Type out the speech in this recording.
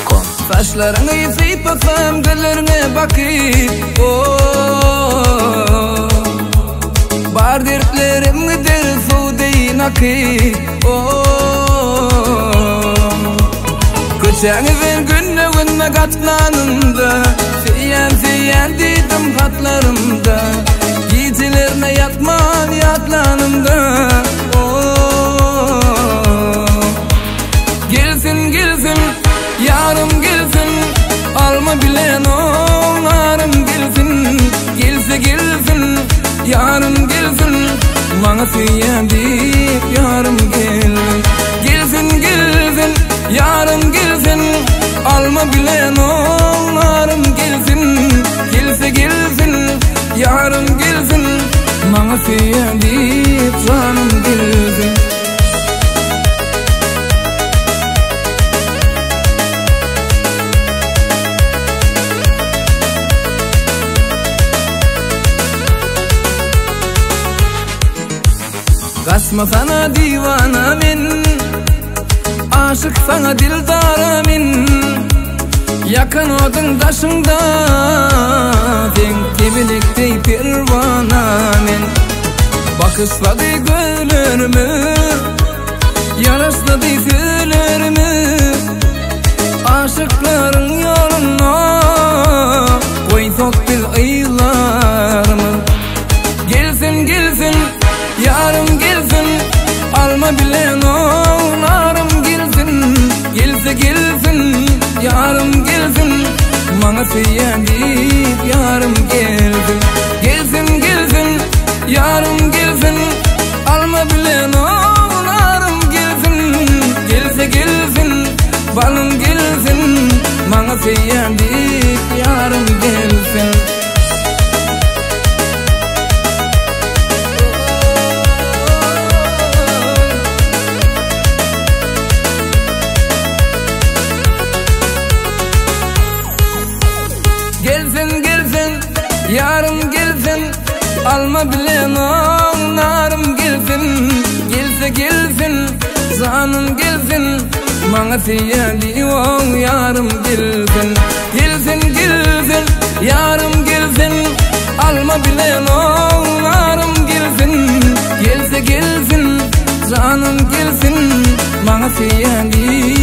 gmail.com. Saçlarını yıkayıp bakam, güllerine bakıp bar dertlerimni der sudeyin akıp Köçeni ver günne günne katlanımda Feyen dedim hatlarımda Gecelerine yatman yatlanımda Gelsin yarım gelsin Alma bilen onarım gelsin Gelsin yarım gelsin Bana feyen deyip yarım gelsin yarım gelsin Alma bilen onarım gelsin Gelsin yarım gelsin Bana feyen deyip canım gelsin Kasma sana divana min Aşık sana dildara min Yakın odun taşında Denk tebilikte pervana min Bakışladı gülürümü Yaraşladı sülürümü Aşıkların yoluna Koy soktil aylarımı Gelsin yarım gelsin Alma bilen onarım gelsin Gelsin yarım gelsin Bana feyen deyip yarım gelsin yarım gelsin Alma bilen onarım gelsin Gelsin balım gelsin Bana feyen deyip yarım gelsin yarım gelsin Alma bilen onarım gelsin Gelsin zanım gelsin Bana feyen deyip yarım gelsin yarım gelsin Alma bilen onarım gelsin Gelsin zanım gelsin Bana feyen deyip